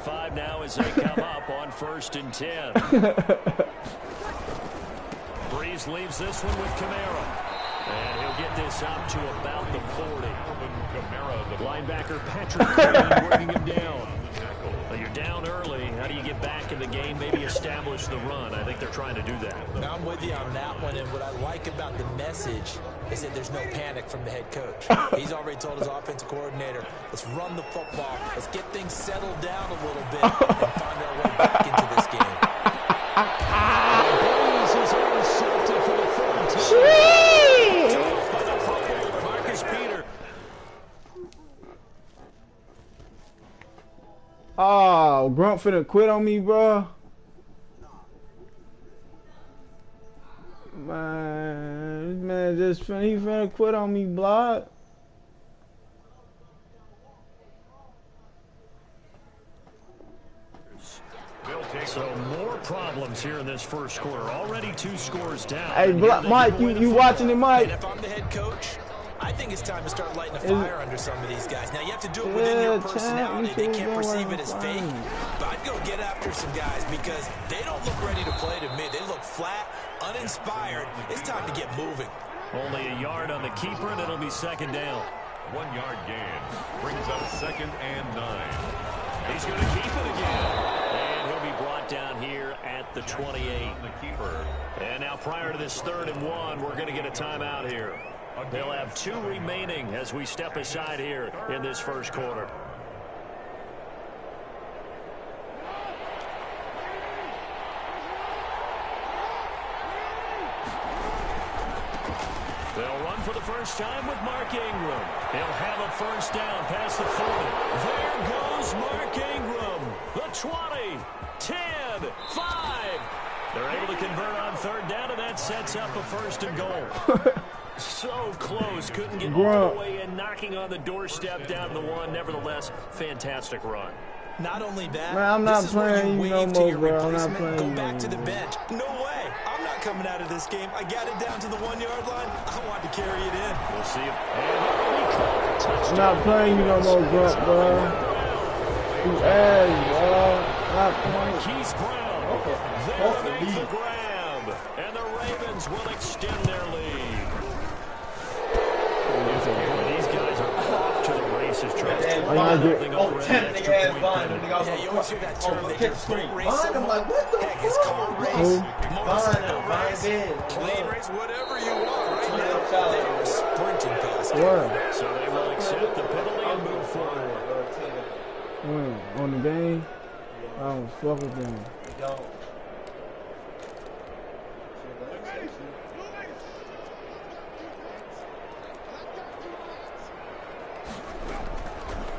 5 now as they come up on 1st and 10. Breeze leaves this one with Kamara. And he'll get this up to about the 40. The linebacker Patrick Queen working him down. Well, you're down early. How do you get back in the game, maybe establish the run? I think they're trying to do that. Now, I'm with you on that one, and what I like about the message is that there's no panic from the head coach. He's already told his offensive coordinator, let's run the football, let's get things settled down a little bit, and find our way back into this game. Breeze is intercepted for the third time. By the fumble, Marcus Peters. Oh, Grunt finna quit on me, bro. Man, this man just he finna quit on me, block. So more problems here in this first quarter. Already 2 scores down. Hey, Mike, you watching it, Mike? And if I'm the head coach, I think it's time to start lighting a fire under some of these guys. Now, you have to do it within your personality. They can't perceive it as fake. But I'd go get after some guys because they don't look ready to play to me. They look flat, uninspired. It's time to get moving. Only a yard on the keeper, and it'll be 2nd down. 1-yard gain brings up 2nd and 9. He's going to keep it again. And he'll be brought down here at the 28. The keeper. And now prior to this 3rd and 1, we're going to get a timeout here. They'll have 2 remaining as we step aside here in this first quarter. They'll run for the first time with Mark Ingram. He'll have a first down past the 40. There goes Mark Ingram. The 20, 10, 5. They're able to convert on 3rd down, and that sets up a 1st and goal. So close. Couldn't get all the way in, knocking on the doorstep down to the 1. Nevertheless, fantastic run. Not only that, Man, I'm not this is where playing you you no wave to more, your bro. I'm not replacement, playing go you back no to the more. bench. No way. I'm not coming out of this game. I got it down to the 1-yard line. I want to carry it in. We'll see if I'm not playing you no more, Grunt, bro. You ass, bro. Not playing. Keith Brown. There makes the grab. And the Ravens will extend their lead. These guys are off to the races. Trying to Oh, Yeah, you always hear that term, they hear boat race. I'm like, what the Heck, it's car race, motorcycle race, plane race, whatever you want. Right now, they are sprinting past it. So they will accept the penalty and move forward. On the game, I don't fuck with them.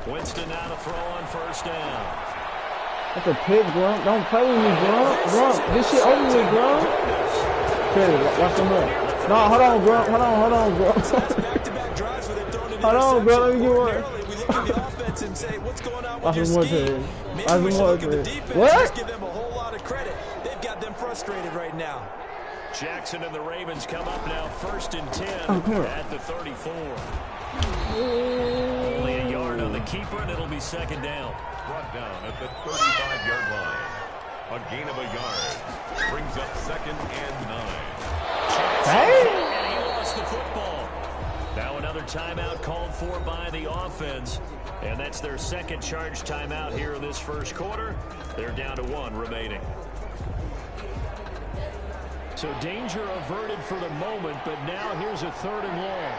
Winston now to throw on 1st down. That's a pick, Grunt. Don't play with me, Grunt. Grunt, this shit over with, Grunt. Okay, watch him up. No, hold on, Grunt. Hold on, Grunt. Back-to-back drives where they've thrown an Hold on, Grunt. Let me get one. Ordinarily, we look at the offense and say, what's going on with your Watch him scheme? Maybe we should look at the defense and just give them a whole lot of credit. They've got them frustrated right now. Jackson and the Ravens come up now 1st and 10 at the 34. Only a yard on the keeper, and it'll be 2nd down. Brought down at the 35-yard line. A gain of a yard brings up 2nd and 9. And he lost the football. Now another timeout called for by the offense, and that's their 2nd charge timeout here in this first quarter. They're down to 1 remaining. So danger averted for the moment, but now here's a 3rd and long.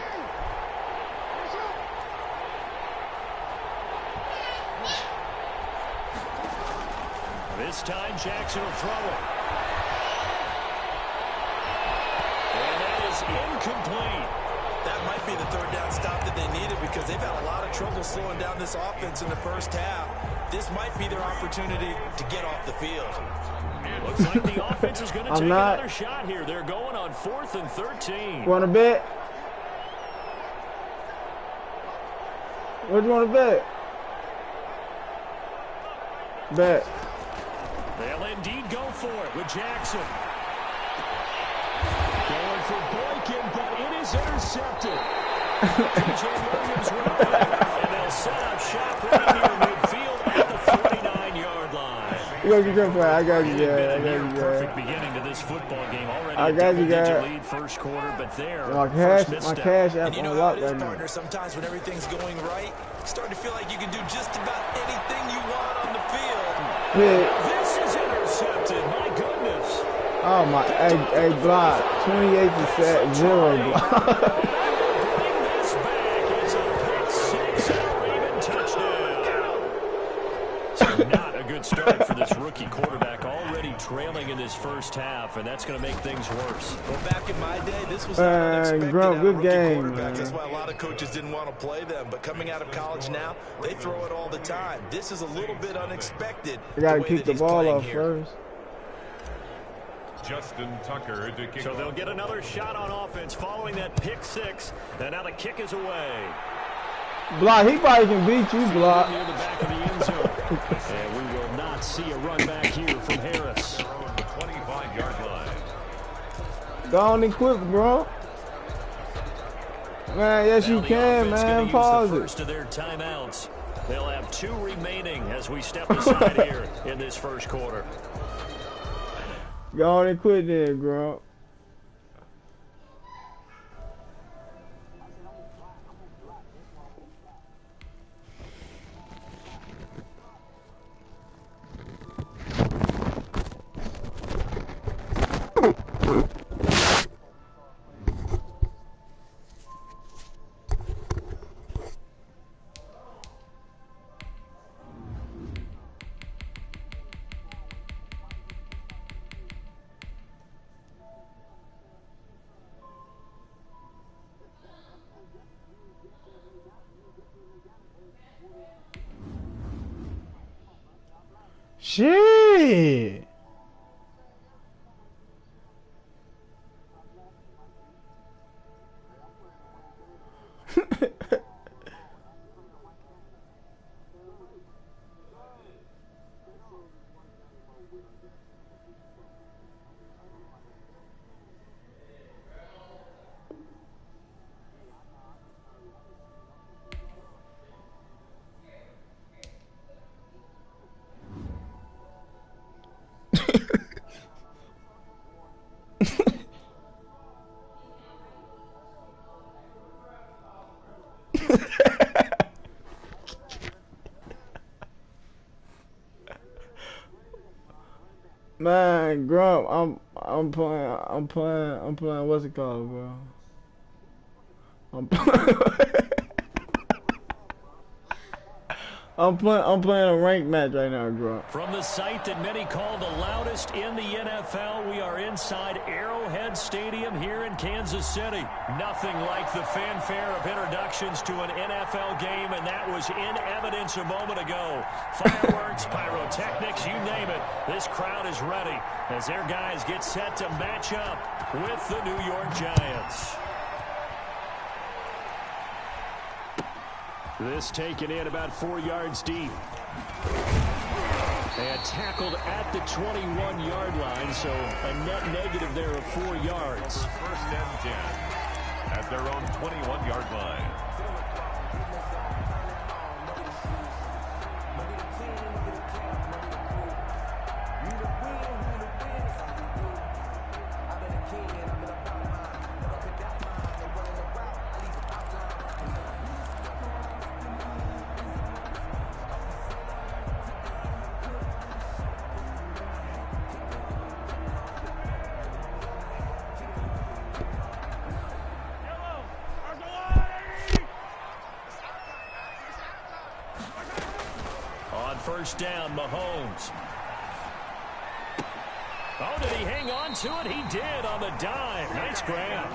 This time Jackson will throw it. And that is incomplete. That might be the 3rd down stop that they needed because they've had a lot of trouble slowing down this offense in the first half. This might be their opportunity to get off the field. Looks like the offense is going to take another shot here. They're going on 4th and 13. Want to bet? What do you want to bet? Bet. They'll indeed go for it with Jackson. Going for Boykin, but it is intercepted. T.J. Williams running, and they'll set up shop right here in midfield at the 49-yard You go get your I got you, It guys. had been a perfect beginning to this football game. Already I a got you, double-digit guys. lead first quarter, but there, My first cash app And you know on how lock it is, right now. partner. Sometimes when everything's going right, you start to feel like you can do just about anything you want on the field. Yeah. This is intercepted. My goodness. Oh my, hey, block. 28 to 0 block. Bring this back. It's a pick six and a Raven touchdown. So not a good start for this rookie quarterback, already trailing in this first half, and that's going to make things worse. Well, back in my day, this was not unexpected. Grump, good rookie game, quarterbacks. man. That's why a lot of coaches didn't want to play them. But coming out of college now, they throw it all the time. This is a little bit unexpected. You gotta the way keep that the he's ball playing off here. first. Justin Tucker to kick So they'll off. get another shot on offense following that pick six, and now the kick is away. Block, he probably can beat you, block. Near the back of the end zone. And we will not see a run back here from Harris. Their own 25-yard line. Go on and quick, bro. Man, yes Now you the can, offense man. gonna use Pause the it. first of their timeouts. They'll have 2 remaining as we step aside here in this first quarter. Go on and quit then, bro. Shit. Man, Grump, I'm playing what's it called, bro? I'm playing a ranked match right now, Grump. From the site that many call the loudest in the NFL, we are inside Arrowhead Stadium here in Kansas City. Nothing like the fanfare of introductions to an NFL game, and that was in evidence a moment ago. Fireworks, pyrotechnics, you name it. This crowd is ready as their guys get set to match up with the New York Giants. This taken in about 4 yards deep. And tackled at the 21-yard line, so a net negative there of 4 yards. First and 10 at their own 21-yard line. First down, Mahomes. Oh, did he hang on to it? He did on the dive. Nice grab.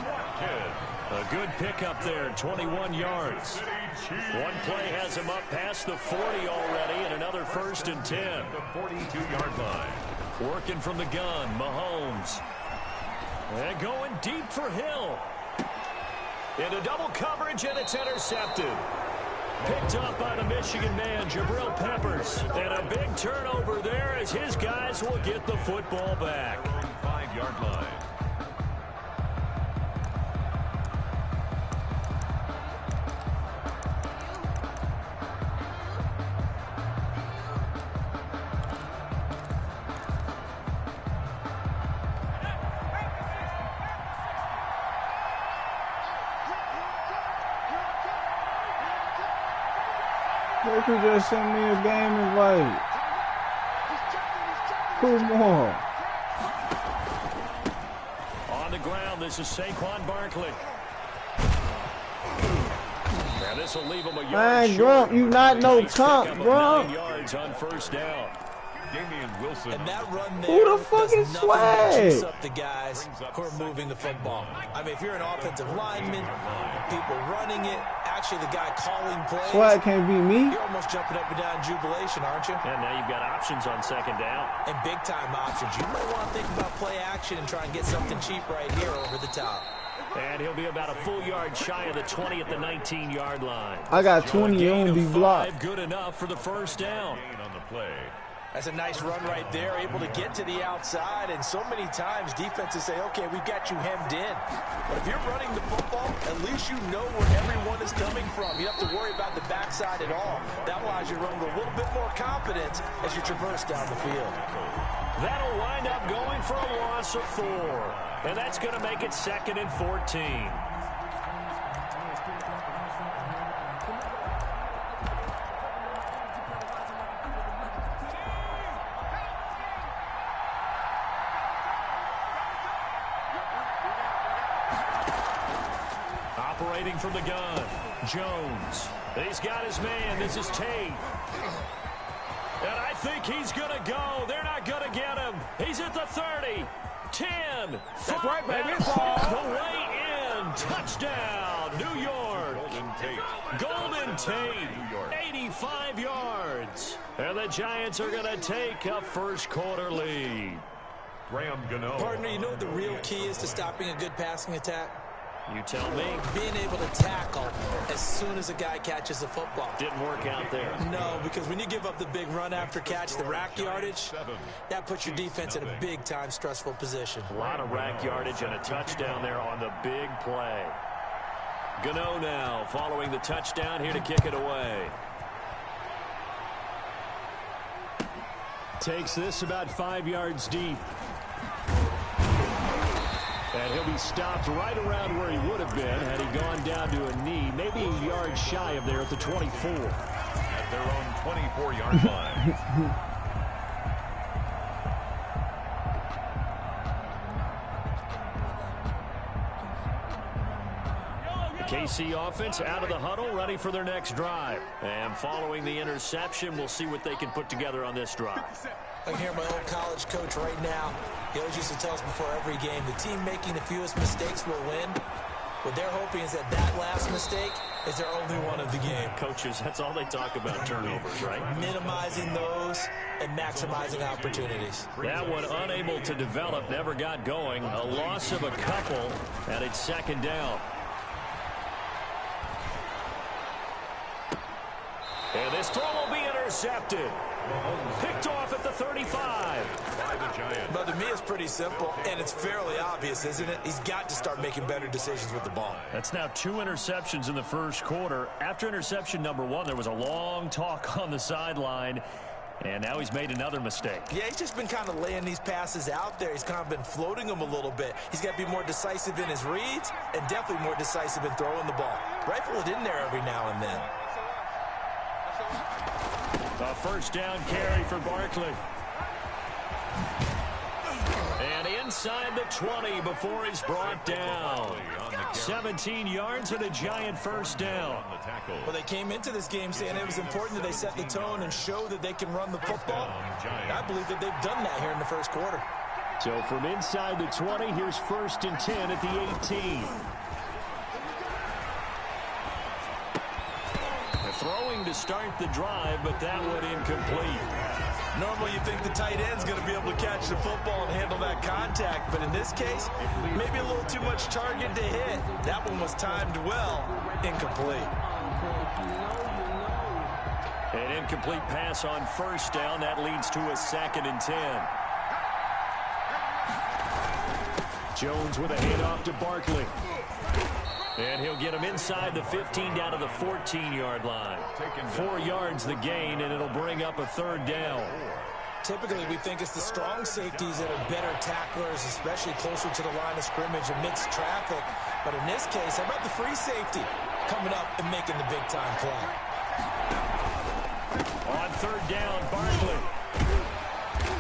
A good pickup there, 21 yards. One play has him up past the 40 already, and another first and 10. The 42-yard line. Working from the gun, Mahomes. And going deep for Hill. Into double coverage, and it's intercepted. Picked up by the Michigan man, Jabril Peppers. And a big turnover there as his guys will get the football back. 5-yard line. could just send me a game invite. Come on. On the ground, this is Saquon Barkley. Now this will leave him a yard Man, short. Grump, you not no Nice chump, pickup of Grump. 9 yards on first down. Damian Wilson. And that run there Who the fuck does is nothing but Swag? juice up the guys who are moving the football. I mean, if you're an offensive lineman, people running it, actually the guy calling plays, Swag can't beat me. you're almost jumping up and down in jubilation, aren't you? And now you've got options on second down. And big-time options. You might want to think about play action and try and get something cheap right here over the top. And he'll be about a full yard shy of the 20 at the 19-yard line. I got 20, you Gain won't be of blocked. 5, good enough for the first down. Gain on the play. That's a nice run right there, able to get to the outside, and so many times defenses say, okay, we've got you hemmed in. But if you're running the football, at least you know where everyone is coming from. You don't have to worry about the backside at all. That allows you to run with a little bit more confidence as you traverse down the field. That'll wind up going for a loss of 4. And that's going to make it 2nd and 14. Operating from the gun, Jones. He's got his man. This is Tate. And I think he's going to go. They're not going to get him. He's at the 30, 10, 5. That's right, baby. It's The way in. Touchdown, New York. Golden Tate. Golden Tate, New York. 85 yards. And the Giants are going to take a first quarter lead. Graham Gano. Partner, you know what the real key is to stopping a good passing attack? You tell me. Being able to tackle as soon as a guy catches the football. Didn't work out there. No, because when you give up the big run after catch, the rack yardage, that puts your defense in a big-time stressful position. A lot of rack yardage and a touchdown there on the big play. Gano now following the touchdown here to kick it away. Takes this about 5 yards deep. And he'll be stopped right around where he would have been had he gone down to a knee, maybe a yard shy of there at the 24. At their own 24-yard line. The KC offense out of the huddle, ready for their next drive. And following the interception, we'll see what they can put together on this drive. I can hear my old college coach right now. He always used to tell us before every game, the team making the fewest mistakes will win. What they're hoping is that that last mistake is their only one of the game. Coaches, that's all they talk about, turnovers, right? Minimizing those and maximizing opportunities. That one unable to develop, never got going. A loss of a couple, and it's second down. And this throw will be intercepted. Picked off at the 35. By the Giants. But to me, it's pretty simple, and it's fairly obvious, isn't it? He's got to start making better decisions with the ball. That's now 2 interceptions in the first quarter. After interception number 1, there was a long talk on the sideline, and now he's made another mistake. Yeah, he's just been kind of laying these passes out there. He's kind of been floating them a little bit. He's got to be more decisive in his reads and definitely more decisive in throwing the ball. Rifle it in there every now and then. A first down carry for Barkley. And inside the 20 before he's brought down. 17 yards and a Giant first down. On the tackle. Well, they came into this game saying it was important that they set the tone and show that they can run the football. And I believe that they've done that here in the first quarter. So from inside the 20, here's 1st and 10 at the 18. Throwing to start the drive, but that one incomplete. Normally you think the tight end's going to be able to catch the football and handle that contact, but in this case, maybe a little too much target to hit. That one was timed well, incomplete. An incomplete pass on first down. That leads to a 2nd and 10. Jones with a handoff to Barkley. And he'll get him inside the 15 down to the 14-yard line. 4 yards the gain, and it'll bring up a 3rd down. Typically, we think it's the strong safeties that are better tacklers, especially closer to the line of scrimmage amidst traffic. But in this case, how about the free safety coming up and making the big-time play? On third down, Barkley.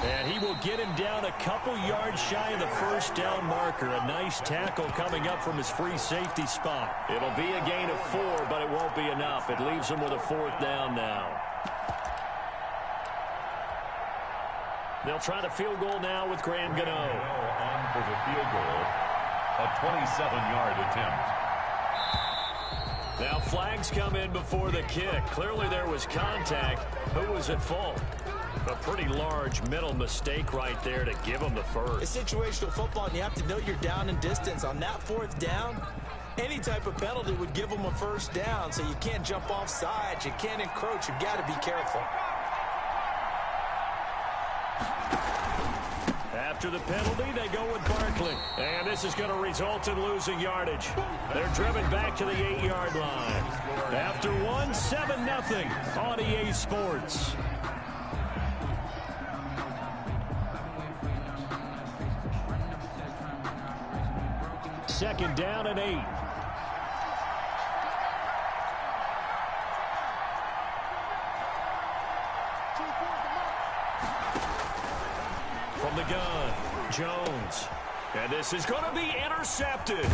And he will get him down a couple yards shy of the first down marker. A nice tackle coming up from his free safety spot. It'll be a gain of 4, but it won't be enough. It leaves him with a 4th down now. They'll try the field goal now with Graham Gano. On for the field goal. A 27-yard attempt. Now flags come in before the kick. Clearly there was contact. Who was at fault? A pretty large mental mistake right there to give him the first. It's situational football, and you have to know you're down in distance. On that 4th down, any type of penalty would give them a first down, so you can't jump off sides. You can't encroach. You've got to be careful. After the penalty, they go with Barkley. And this is going to result in losing yardage. They're driven back to the 8-yard line. After one, 7-0 on EA Sports. Second down and 8. From the gun, Jones. And this is going to be intercepted.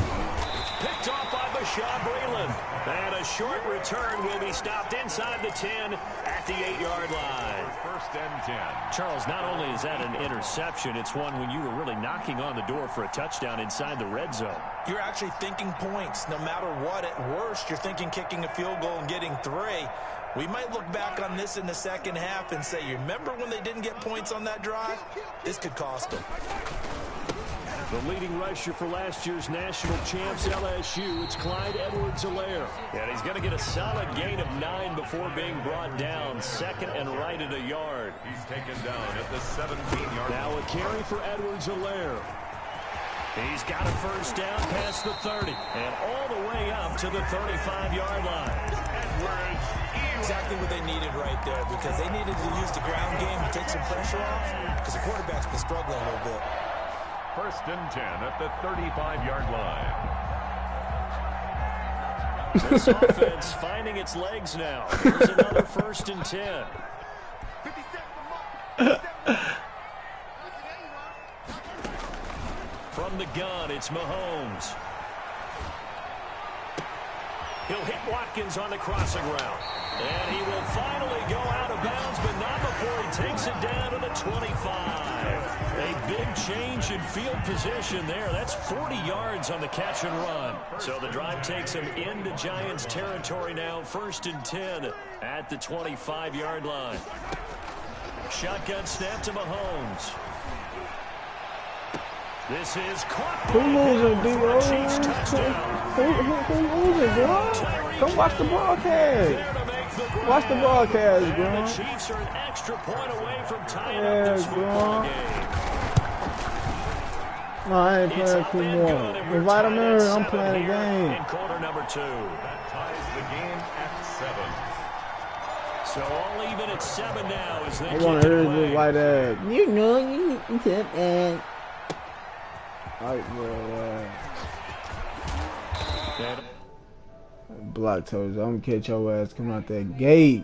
Picked off by Bashaud Breeland. And a short return will be stopped inside the 10 at the 8-yard line. First and 10. Charles, not only is that an interception, it's one when you were really knocking on the door for a touchdown inside the red zone. You're actually thinking points. No matter what, at worst, you're thinking kicking a field goal and getting 3. We might look back on this in the second half and say, you remember when they didn't get points on that drive? This could cost them. The leading rusher for last year's national champs, LSU, it's Clyde Edwards-Helaire. And he's going to get a solid gain of 9 before being brought down. Second and right at a yard. He's taken down at the 17-yard line. Now a carry for Edwards-Helaire. He's got a first down past the 30 and all the way up to the 35-yard line. Edwards. Exactly what they needed right there, because they needed to use the ground game to take some pressure off, because the quarterback's been struggling a little bit. First and 10 at the 35-yard line. This offense finding its legs now. Here's another first and 10. From the gun, it's Mahomes. He'll hit Watkins on the crossing route. And he will finally go out of bounds, but not before he takes it down to the 25. A big change in field position there. That's 40 yards on the catch and run. So the drive takes him into Giants territory now. First and 10 at the 25-yard line. Shotgun snap to Mahomes. This is caught. Who losing, D.O.? Who losing, bro? Come watch the broadcast. Watch the broadcast, bro. The Chiefs are an extra point away from tying up this football game. No, I ain't playing two more. Invite him in, I'm playing a game. In quarter number 2. That ties the game at 7. So all even at 7 now as they I want to hear this white ass. You know, you said that. Alright, bro. Block toes. I'm gonna catch your ass coming out that gate.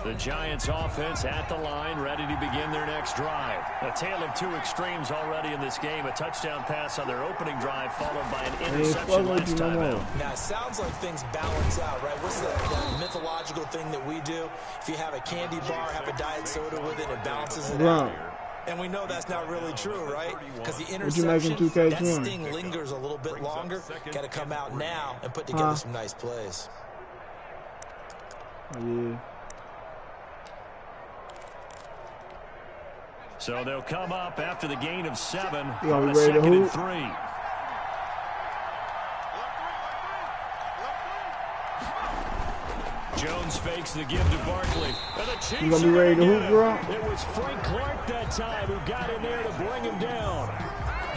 The Giants offense at the line, ready to begin their next drive. A tale of two extremes already in this game. A touchdown pass on their opening drive, followed by an interception last time out. Now, it sounds like things balance out, right? What's the mythological thing that we do? If you have a candy bar, have a diet soda with it, it balances it out. And we know that's not really true, right? Because the interception, that sting lingers a little bit longer. Got to come out now and put together some nice plays. Yeah. So they'll come up after the gain of 7 You on a ready to second and hoop? 3. Jones fakes the give to Barkley. And the Chiefs You gonna be ready to hoop, bro? It was Frank Clark that time who got in there to bring him down.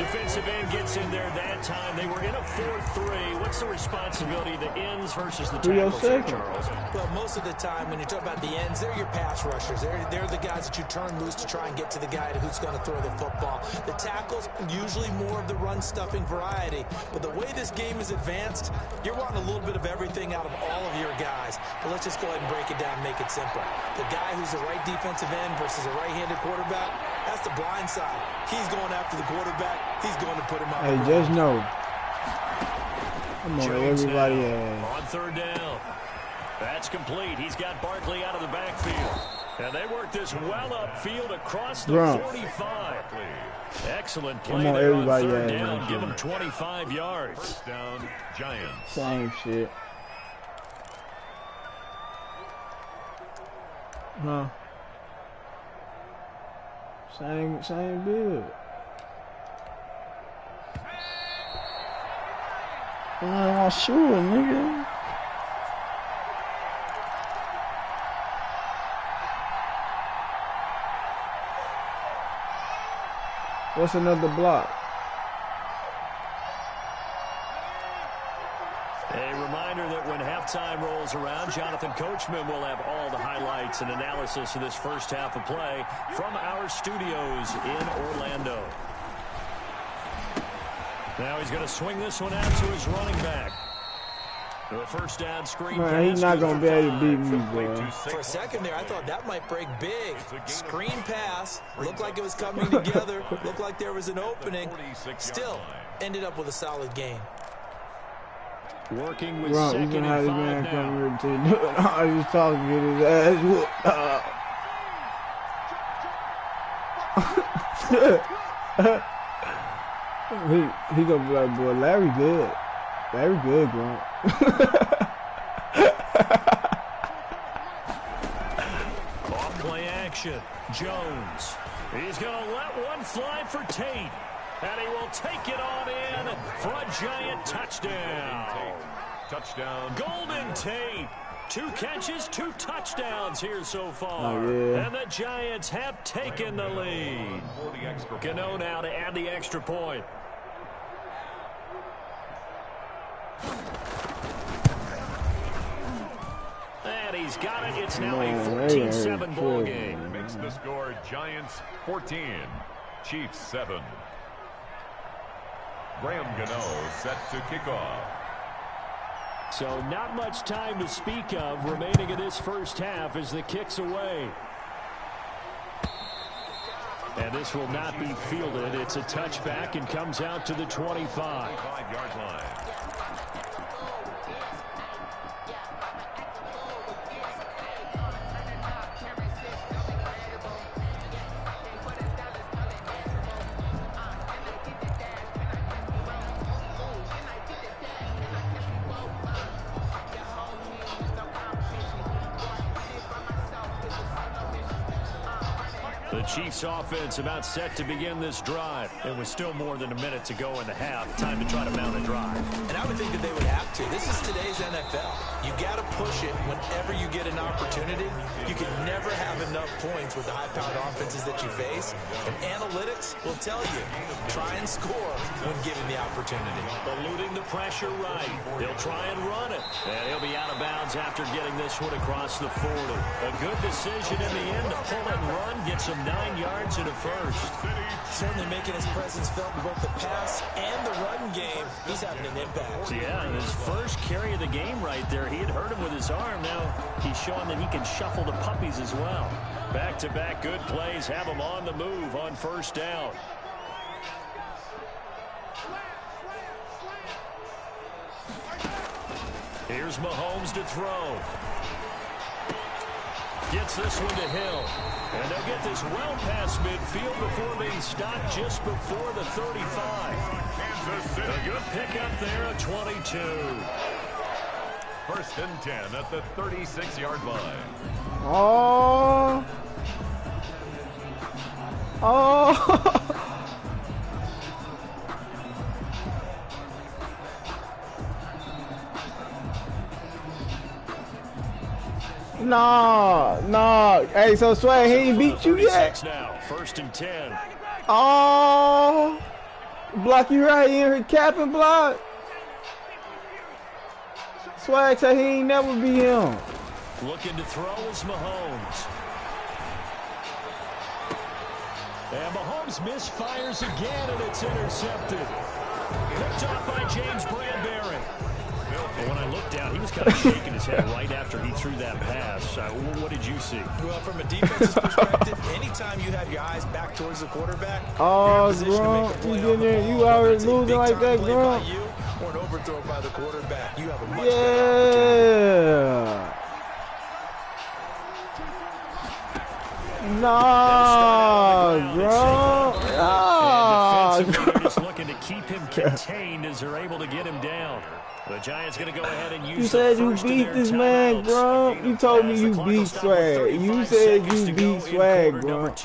Defensive end gets in there that time. They were in a 4-3. What's the responsibility of the ends versus the tackles here, Charles? Well, most of the time when you talk about the ends, they're your pass rushers. They're the guys that you turn loose to try and get to the guy who's going to throw the football. The tackles, usually more of the run-stuffing variety. But the way this game is advanced, you're wanting a little bit of everything out of all of your guys. But let's just go ahead and break it down and make it simple. The guy who's the right defensive end versus a right-handed quarterback, that's the blind side. He's going after the quarterback. He's going to put him on. Hey, just know. Come on, everybody. On third down. That's complete. He's got Barkley out of the backfield. And they work this well upfield across the 45. Excellent play there on third down. Give him 25 yards. First down, Giants. Same shit. Huh. Same build. I'm not sure, nigga. What's another block? A reminder that when halftime rolls around, Jonathan Coachman will have all the highlights and analysis of this first half of play from our studios in Orlando. Now he's going to swing this one out to his running back. The first down screen. Man, he's not going to be able to beat me, bro. For a second there, I thought that might break big. Screen pass. Looked like it was coming together. Looked like there was an opening. Still, ended up with a solid gain. Working with second and 5 now. I was talking to his ass whooped. He gonna be like, boy, Larry good. Larry good, Grunt. Off play action. Jones. He's gonna let one fly for Tate. And he will take it on in for a giant touchdown. Touchdown. Golden Tate. 2 catches, 2 touchdowns here so far. Oh, yeah. And the Giants have taken the lead. Gano now to add the extra point. And he's got it. It's now a 14-7 ball game. Makes the score Giants 14, Chiefs 7. Graham Gano set to kick off. So not much time to speak of remaining in this first half as the kick's away. And this will not be fielded. It's a touchback and comes out to the 25. 25-yard line. The Chiefs offense about set to begin this drive. It was still more than a minute to go in the half. Time to try to mount a drive. And I would think that they would have to. This is today's NFL. You got to push it whenever you get an opportunity. You can never have enough points with the high-powered offenses that you face. And analytics will tell you, try and score when given the opportunity. Eluding the pressure right. They'll try and run it. And he'll be out of bounds after getting this one across the 40. A good decision in the end to pull and run. Get some 9 yards and a first. Certainly making his presence felt in both the pass and the run game. He's having an impact. Yeah, and his first carry of the game right there. He had hurt him with his arm. Now he's showing that he can shuffle the puppies as well. Back-to-back good plays have him on the move on first down. Here's Mahomes to throw. Gets this one to Hill. And they'll get this well past midfield before being stopped just before the 35. A good pickup there at 22. First and 10 at the 36-yard line. Oh. Oh. No. Hey, so Swag, he ain't beat you yet. Now, first and 10. Oh. Block you right in here, cap and block. Swag said he ain't never be him. Looking to throw is Mahomes. And Mahomes misfires again, and it's intercepted. Picked off by James Bradbury. But when I looked down, he was kind of shaking his head right after he threw that pass. What did you see? Well, from a defense's perspective, anytime you have your eyes back towards the quarterback, oh, Grump, you get there, you already losing like that, Grump. Or an overthrow by the quarterback, you have a much yeah. Nah, Grump. And defensively, they're just looking to keep him contained as they're able to get him down. The Giants going to go ahead and use you said you beat this man, Grump. You told me you beat Swag. You said you beat Swag, Grump.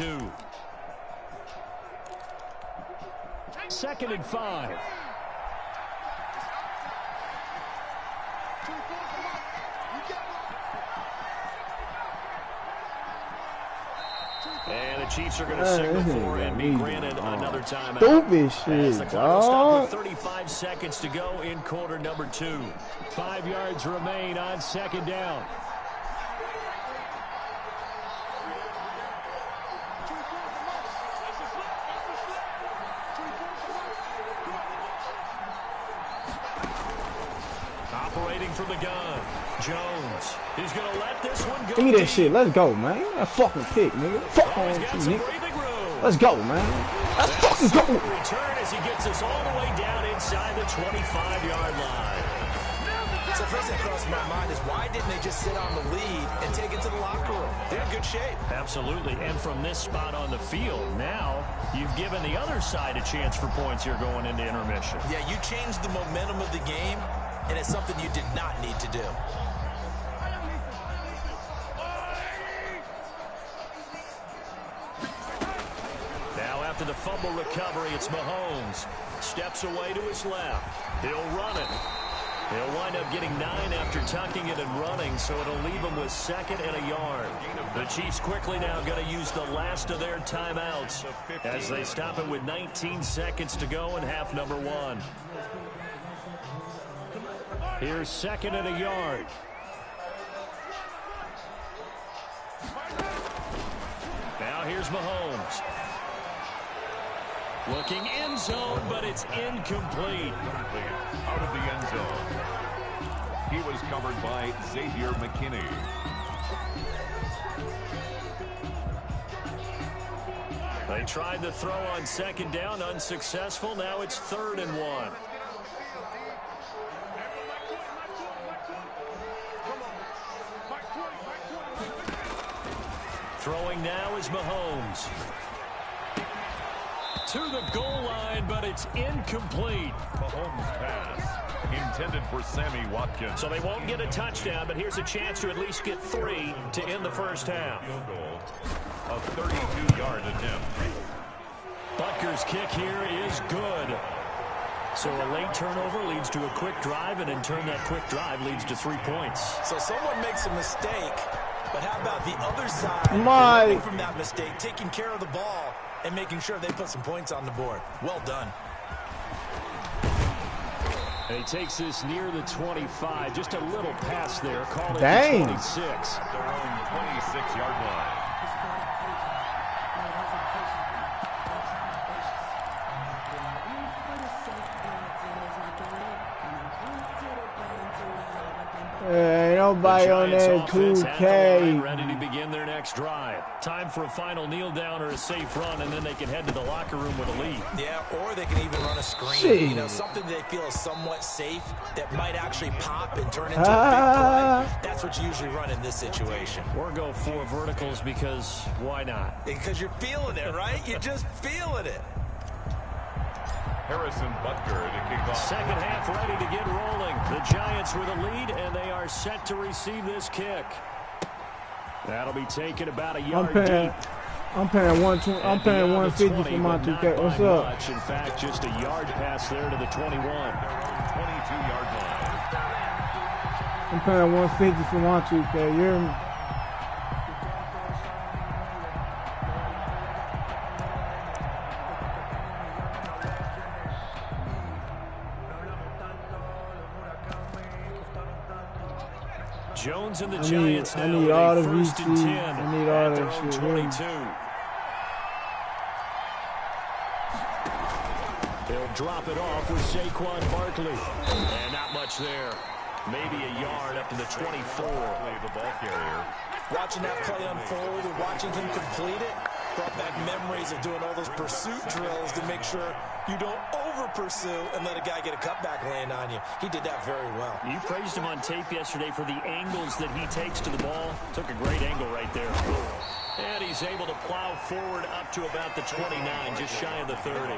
2nd and 5. And the Chiefs are going to signal for and be granted another timeout. Stupid shit, dog. 35 seconds to go in quarter number 2. 5 yards remain on 2nd down. Operating from the gun. Jones. He's going to let this one go. Give me that shit. Let's go, man. That fucking pick, nigga. Fuck on you, nigga. Let's go, man. Let's fucking go. Return as he gets us all the way down inside the 25-yard line. So first thing that crossed my mind is why didn't they just sit on the lead and take it to the locker room? They're in good shape. Absolutely. And from this spot on the field, now you've given the other side a chance for points here going into intermission. Yeah, you changed the momentum of the game, and it's something you did not need to do. Now after the fumble recovery, it's Mahomes. Steps away to his left. He'll run it. He'll wind up getting 9 after tucking it and running, so it'll leave him with 2nd and a yard. The Chiefs quickly now going to use the last of their timeouts as they stop it with 19 seconds to go in half number 1. Here's 2nd and a yard. Now here's Mahomes. Looking end zone, but it's incomplete. Out of the end zone. He was covered by Xavier McKinney. They tried the throw on 2nd down, unsuccessful. Now it's 3rd and 1. Throwing now is Mahomes. To the goal line, but it's incomplete. Mahomes pass intended for Sammy Watkins. So they won't get a touchdown, but here's a chance to at least get 3 to end the first half. A 32-yard attempt. Butker's kick here is good. So a late turnover leads to a quick drive, and in turn that quick drive leads to 3 points. So someone makes a mistake, but how about the other side learning from that mistake, taking care of the ball, and making sure they put some points on the board. Well done. And he takes this near the 25. Just a little pass there. Call it the 26. Their own 26-yard line. Ain't nobody on that 2K. Ready to begin their next drive. Time for a final kneel down or a safe run, and then they can head to the locker room with a lead. Yeah, or they can even run a screen. Shit. You know, something they feel is somewhat safe that might actually pop and turn into a big play. That's what you usually run in this situation. Or go 4 verticals because why not? Because you're feeling it, right? You're just feeling it. Harrison Butker to kick off. Second half ready to get rolling. The Giants with a lead, and they are set to receive this kick. That'll be taken about a yard deep. I'm paying 120. I'm paying 150 for my 2K. What's up? Much. In fact, just a yard pass there to the 21. 22-yard line. I'm paying 150 for my 2K. You hear me? Jones and the Giants now need all the first and 10 I need all at their that own shit. 22. They'll drop it off with Saquon Barkley. And not much there. Maybe a yard up to the 24. The ball carrier. Watching that play unfold and watching him complete it brought back memories of doing all those pursuit drills to make sure you don't over-pursue and let a guy get a cutback land on you. He did that very well. You praised him on tape yesterday for the angles that he takes to the ball. Took a great angle right there. And he's able to plow forward up to about the 29, just shy of the 30.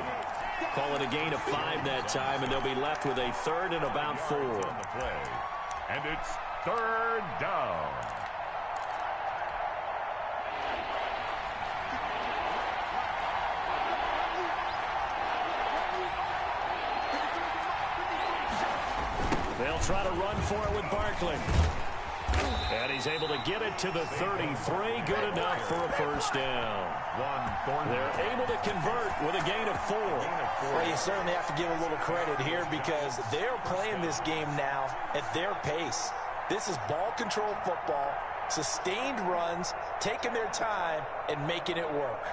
Call it a gain of 5 that time, and they'll be left with a 3rd and about 4. On the play. And it's 3rd down. They'll try to run for it with Barkley. And he's able to get it to the 33. Good enough for a first down. They're able to convert with a gain of 4. Well, you certainly have to give a little credit here because they're playing this game now at their pace. This is ball control football, sustained runs, taking their time, and making it work.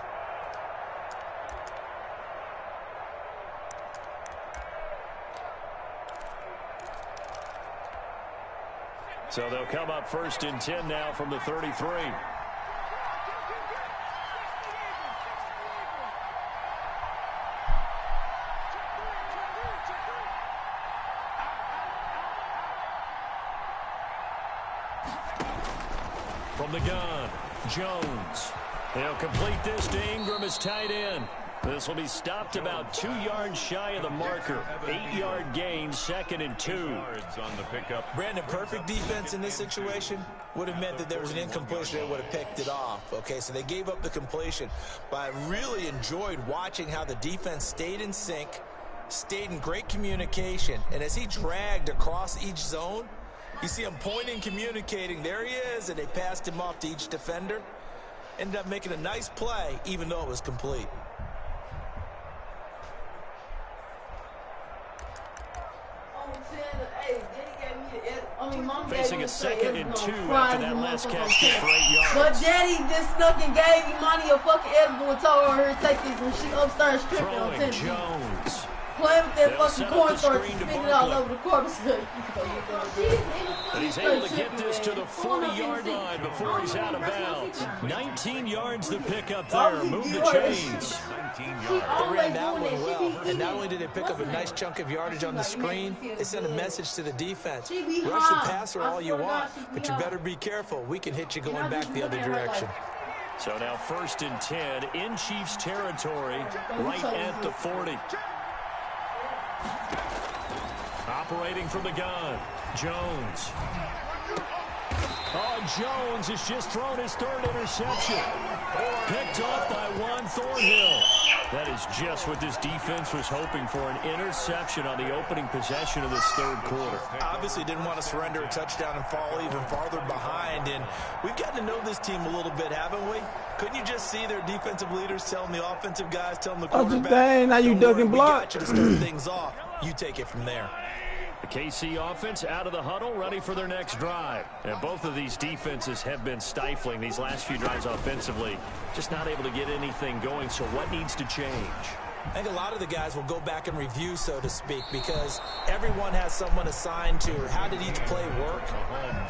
So they'll come up first and 10 now from the 33. From the gun, Jones. He'll complete this to Ingram as tight end. This will be stopped about 2 yards shy of the marker. 8-yard gain, 2nd and 2. On the pickup. Brandon, perfect defense in this situation would have meant that there was an incompletion. They would have picked it off. Okay, so they gave up the completion. But I really enjoyed watching how the defense stayed in sync, stayed in great communication. And as he dragged across each zone, you see him pointing, communicating. There he is, and they passed him off to each defender. Ended up making a nice play, even though it was complete. Facing a 2nd and 2 after that last catch for 8 yards. But Daddy just snuck and gave Imani a fucking edible and told her to take this when she upstairs tripping on Throwing tennis. Jones. Playing with that They'll fucking set up corn the starch screen and to spin it all Barkley. over the court. And he's able to get this to the 40-yard line before he's out of bounds. 19 yards to pick up there. Move the chains. 19 yards. They ran that one well, and not only did they pick up a nice chunk of yardage on the screen, they sent a message to the defense. Rush the passer all you want, but you better be careful. We can hit you going back the other direction. So now 1st and 10 in Chiefs territory, right at the 40. Operating from the gun, Jones. Oh, Jones has just thrown his 3rd interception. Picked off by Juan Thornhill. That is just what this defense was hoping for, an interception on the opening possession of this 3rd quarter. Obviously didn't want to surrender a touchdown and fall even farther behind, and we've gotten to know this team a little bit, haven't we? Couldn't you just see their defensive leaders telling the offensive guys, telling the quarterback, dang, now you "Don't worry, ducking we block." got you to start things off. You take it from there. The KC offense out of the huddle, ready for their next drive. And both of these defenses have been stifling these last few drives offensively. Just not able to get anything going, so what needs to change? I think a lot of the guys will go back and review, so to speak, because everyone has someone assigned to how did each play work.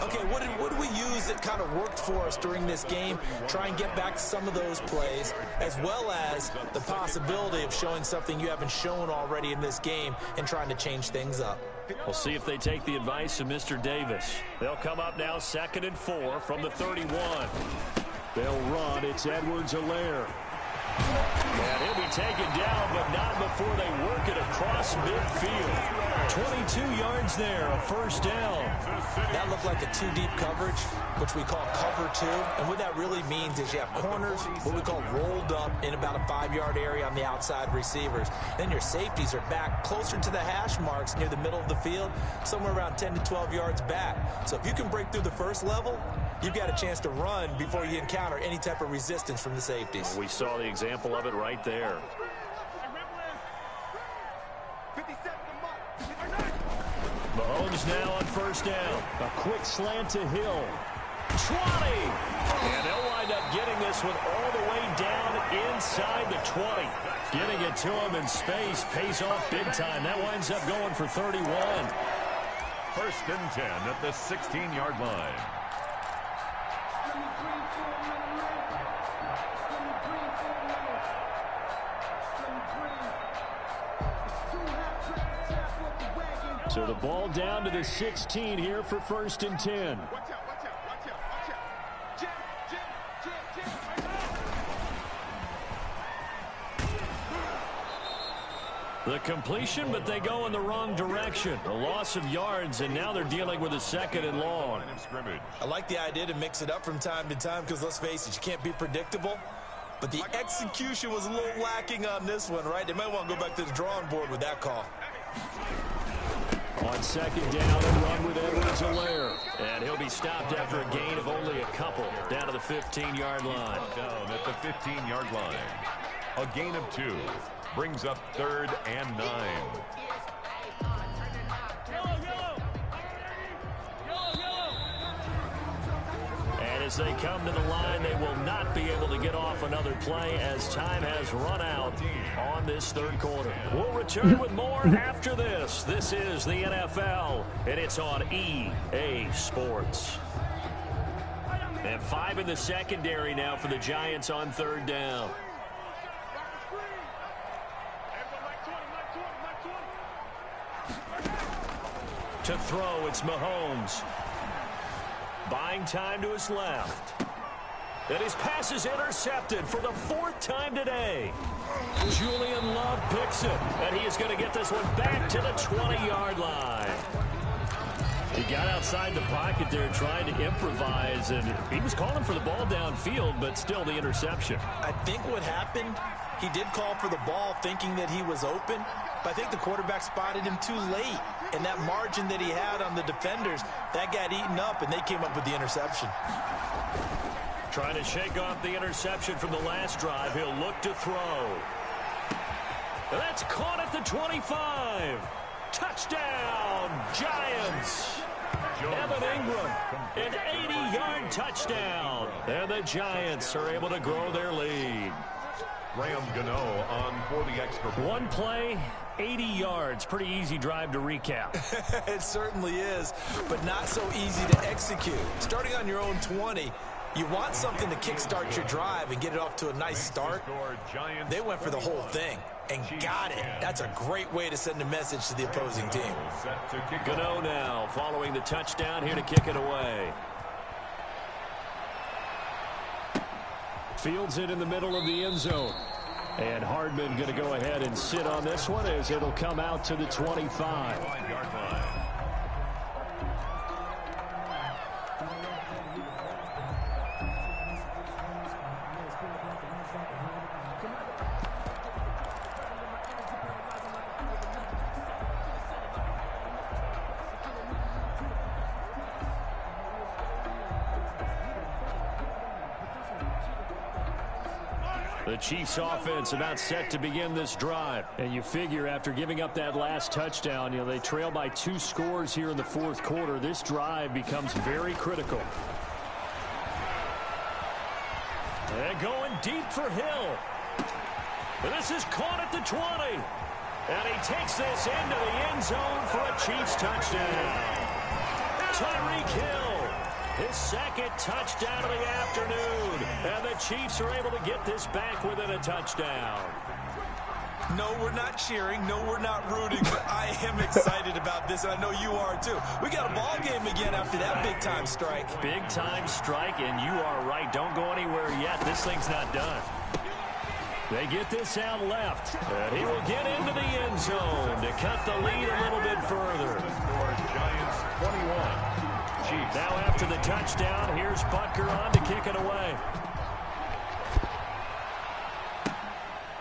Okay, what did we use that kind of worked for us during this game? Try and get back to some of those plays, as well as the possibility of showing something you haven't shown already in this game and trying to change things up. We'll see if they take the advice of Mr. Davis. They'll come up now 2nd and 4 from the 31. They'll run. It's Edwards-Helaire. And he'll be taken down, but not before they work it across midfield. 22 yards there, a first down. That looked like a 2-deep coverage, which we call cover 2. And what that really means is you have corners, what we call rolled up in about a 5-yard area on the outside receivers. Then your safeties are back closer to the hash marks near the middle of the field, somewhere around 10 to 12 yards back. So if you can break through the first level, you've got a chance to run before you encounter any type of resistance from the safeties. We saw the example of it right there. Mahomes Mahomes now on first down. A quick slant to Hill. 20. And they'll wind up getting this one all the way down inside the 20. Getting it to him in space pays off big time. That winds up going for 31. First and 10 at the 16-yard line. So the ball down to the 16 here for first and 10. The completion, but they go in the wrong direction. A loss of yards, and now they're dealing with a second and long. I like the idea to mix it up from time to time because, let's face it, you can't be predictable. But the execution was a little lacking on this one, right? They might want to go back to the drawing board with that call. On second down and run with Edwards-Helaire. And he'll be stopped after a gain of only a couple down to the 15-yard line. Down at the 15-yard line. A gain of 2. Brings up 3rd and 9. And as they come to the line, they will not be able to get off another play as time has run out on this third quarter. We'll return with more after this. This is the NFL, and it's on EA Sports. And 5 in the secondary now for the Giants on third down. To throw, it's Mahomes. Buying time to his left. And his pass is intercepted for the 4th time today. Julian Love picks it, and he is going to get this one back to the 20-yard line. He got outside the pocket there trying to improvise, and he was calling for the ball downfield, but still the interception. I think what happened, he did call for the ball thinking that he was open, but I think the quarterback spotted him too late. And that margin that he had on the defenders, that got eaten up, and they came up with the interception. Trying to shake off the interception from the last drive. He'll look to throw. That's caught at the 25. Touchdown, Giants. Evan Ingram, an 80-yard touchdown. And the Giants are able to grow their lead. Graham Gano on for the extra point. One play, 80 yards. Pretty easy drive to recap. It certainly is, but not so easy to execute. Starting on your own 20, you want something to kickstart your drive and get it off to a nice start. They went for the whole thing and got it. That's a great way to send a message to the opposing team. Gano now following the touchdown here to kick it away. Fields it in the middle of the end zone. And Hardman going to go ahead and sit on this one as it'll come out to the 25. The Chiefs offense about set to begin this drive. And you figure after giving up that last touchdown, they trail by 2 scores here in the 4th quarter. This drive becomes very critical. And going deep for Hill. This is caught at the 20. And he takes this into the end zone for a Chiefs touchdown. Tyreek Hill. His 2nd touchdown of the afternoon. And the Chiefs are able to get this back within a touchdown. No, we're not cheering. No, we're not rooting. But I am excited about this, and I know you are too. We got a ball game again after that big-time strike. Big-time strike, and you are right. Don't go anywhere yet. This thing's not done. They get this out left. And he will get into the end zone to cut the lead a little bit further. Giants 21. Chiefs. Now after the touchdown, here's Butker on to kick it away.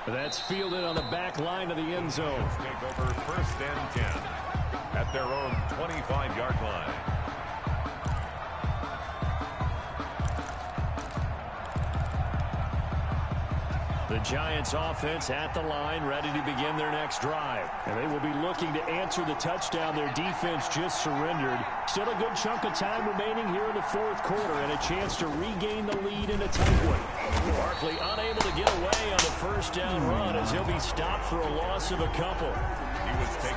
That's fielded on the back line of the end zone. Take over 1st and 10 at their own 25-yard line. The Giants offense at the line, ready to begin their next drive. And they will be looking to answer the touchdown their defense just surrendered. Still a good chunk of time remaining here in the fourth quarter and a chance to regain the lead in a tight one. Barkley unable to get away on the first down run as he'll be stopped for a loss of a couple.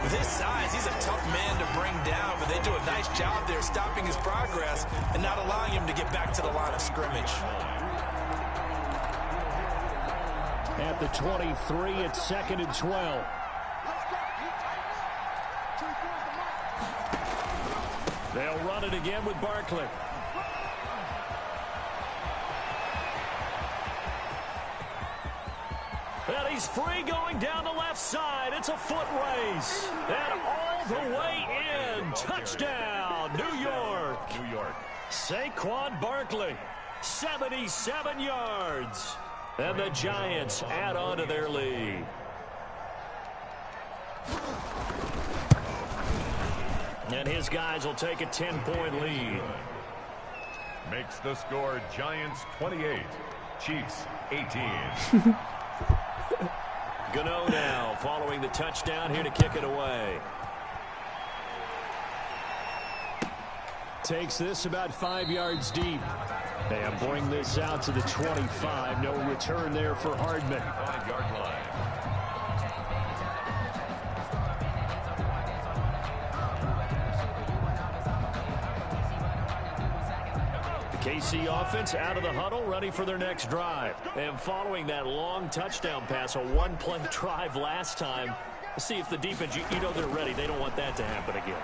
With his size, he's a tough man to bring down, but they do a nice job there stopping his progress and not allowing him to get back to the line of scrimmage. At the 23, it's 2nd and 12. They'll run it again with Barkley. And he's free going down the left side. It's a foot race. And all the way in. Touchdown, New York. New York. Saquon Barkley, 77 yards. And the Giants add on to their lead. And his guys will take a 10-point lead. Makes the score Giants 28, Chiefs 18. Gano now following the touchdown here to kick it away. Takes this about 5 yards deep. And bring this out to the 25. No return there for Hardman. 5-yard line. The KC offense out of the huddle, ready for their next drive. And following that long touchdown pass, a one-play drive last time. Let's see if the defense, you know they're ready. They don't want that to happen again.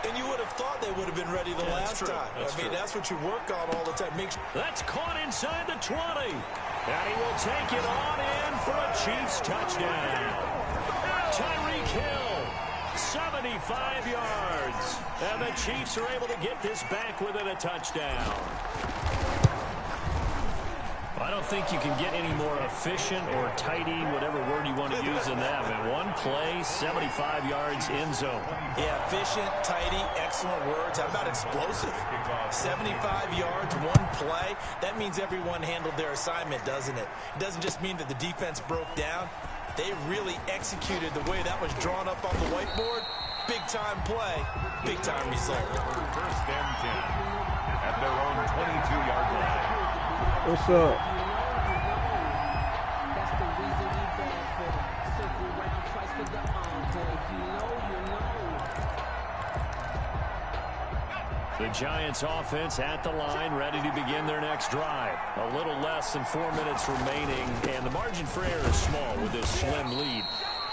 And you would have thought they would have been ready the last time. That's what you work on all the time. That's caught inside the 20. And he will take it on in for a Chiefs touchdown. Tyreek Hill, 75 yards. And the Chiefs are able to get this back within a touchdown. I don't think you can get any more efficient or tidy, whatever word you want to use in that. Man, one play, 75 yards, end zone. Yeah, efficient, tidy, excellent words. How about explosive? 75 yards, one play. That means everyone handled their assignment, doesn't it? It doesn't just mean that the defense broke down. They really executed the way that was drawn up on the whiteboard. Big-time play, big-time result. 1st and 10 at their own 22-yard line. What's up? The Giants offense at the line, ready to begin their next drive. A little less than 4 minutes remaining, and the margin for error is small with this slim lead.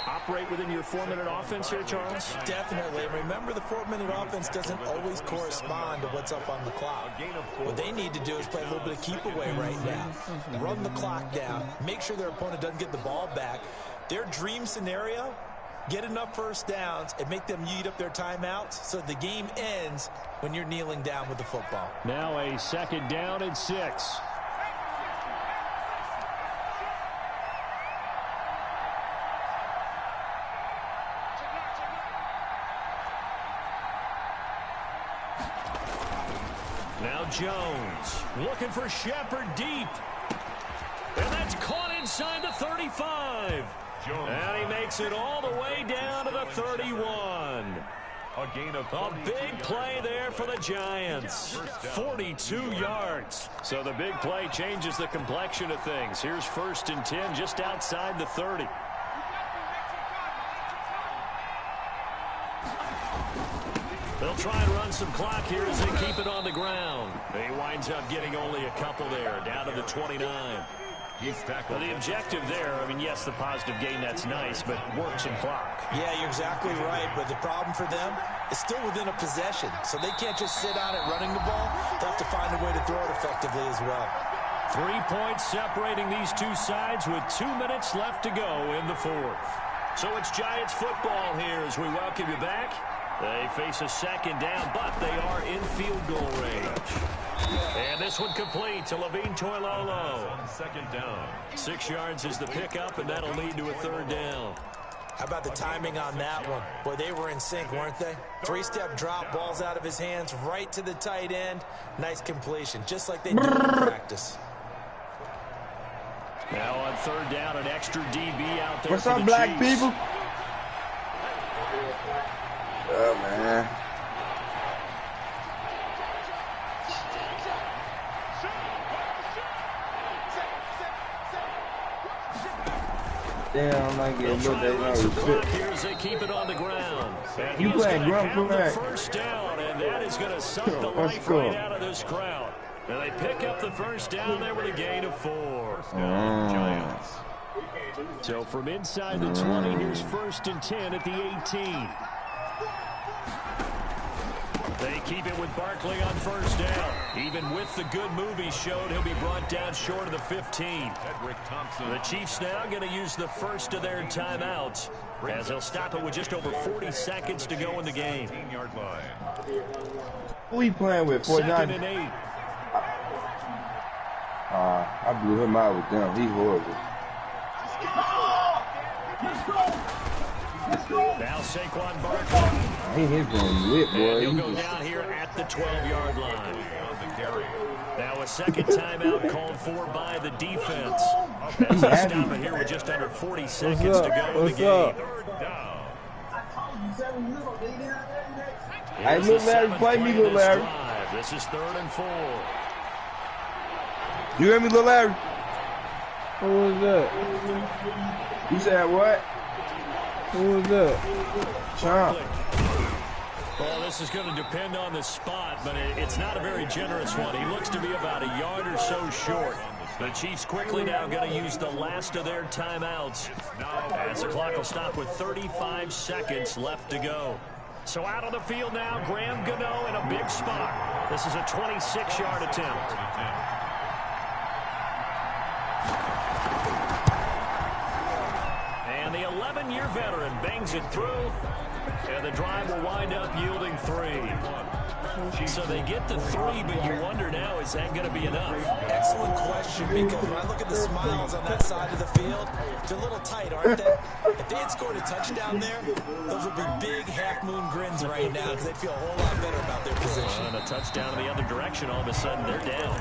Operate within your 4-minute offense here, Charles? Definitely. Remember, the 4-minute offense doesn't always correspond to what's up on the clock. What they need to do is play a little bit of keep away right now. Run the clock down. Make sure their opponent doesn't get the ball back. Their dream scenario, get enough first downs and make them eat up their timeouts so the game ends when you're kneeling down with the football. Now a 2nd down and 6. Now Jones looking for Shepard deep. And that's caught inside the 35. Jones. And he makes it all the way down to the 31. A gain of A big play there for the Giants. 42 yards. So the big play changes the complexion of things. Here's 1st and 10 just outside the 30. They'll try and run some clock here as they keep it on the ground. He winds up getting only a couple there, down to the 29. He's tackled. Well, the objective there, I mean, yes, the positive gain, that's nice, but work some clock. Yeah, you're exactly right, but the problem for them is still within a possession, so they can't just sit on it running the ball. They'll have to find a way to throw it effectively as well. 3 points separating these two sides with 2 minutes left to go in the 4th. So it's Giants football here as we welcome you back. They face a 2nd down, but they are in field goal range. And this one complete to Levine Toilolo. On 2nd down. 6 yards is the pickup, and that'll lead to a 3rd down. How about the timing on that one? Boy, they were in sync, weren't they? 3-step drop, balls out of his hands, right to the tight end. Nice completion, just like they do in practice. Now on third down, an extra DB out there. What's for up, the black Chiefs. people? Oh, man. Damn, I get They'll look try to run some clock at here as they keep it on the ground. And You he's playing going to Grump, have correct? the first down, and that is going to suck the Let's life go. right out of this crowd. And they pick up the first down there with a gain of 4. Giants. So from inside the 20, here's 1st and 10 at the 18. They keep it with Barkley on first down. Even with the good move he showed, he'll be brought down short of the 15. Cedric Thompson. The Chiefs now going to use the first of their timeouts as they'll stop it with just over 40 seconds to go in the game. 15-yard line. Who he playing with? 2nd 49? and 8. I blew him out with them. He's horrible. Now Saquon Barkley. He hit him lit, And boy. he'll He go just- down here at the 12-yard line. On the carry. Now a second timeout called for by the defense. As they stop it here with just under 40 seconds to go in the What's game. up? Third down. Hey, Here's look, the Larry, 7th play me, play of little this Larry. drive. This is 3rd and 4. You hear me, little Larry? Who was that? You said what? Who was that? Chomp. Well, this is going to depend on the spot, but it's not a very generous one. He looks to be about a yard or so short. The Chiefs quickly now going to use the last of their timeouts as the clock will stop with 35 seconds left to go. So out on the field now, Graham Gano in a big spot. This is a 26-yard attempt. And the 11-year veteran bangs it through. And the drive will wind up yielding 3. So they get the 3, but you wonder now, is that going to be enough? Excellent question, because when I look at the smiles on that side of the field, they're a little tight, aren't they? If they had scored a touchdown there, those would be big half-moon grins right now because they'd feel a whole lot better about their position. And a touchdown in the other direction, all of a sudden they're down.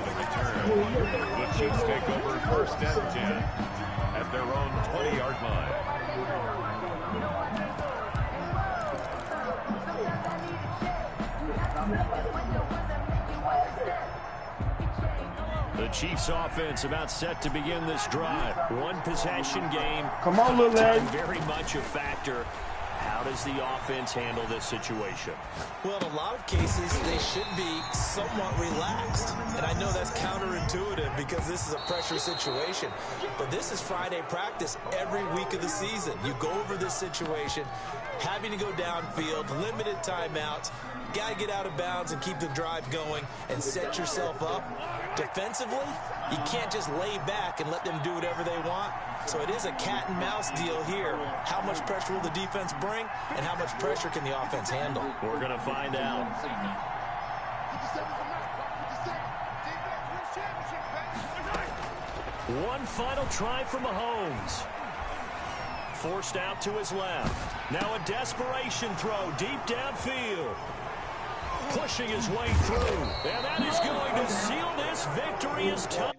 The return. The Chiefs take over 1st and 10 at their own 20-yard line. The Chiefs offense about set to begin this drive. One possession game. Come on, little Larry. Very much a factor. How does the offense handle this situation? Well, in a lot of cases, they should be somewhat relaxed. And I know that's counterintuitive because this is a pressure situation. But this is Friday practice every week of the season. You go over this situation, having to go downfield, limited timeouts, got to get out of bounds and keep the drive going and set yourself up. Defensively, you can't just lay back and let them do whatever they want. So it is a cat and mouse deal here. How much pressure will the defense bring, and how much pressure can the offense handle? We're going to find out. One final try for Mahomes. Forced out to his left. Now a desperation throw deep downfield. Pushing his way through. And that is going to seal this victory as tough.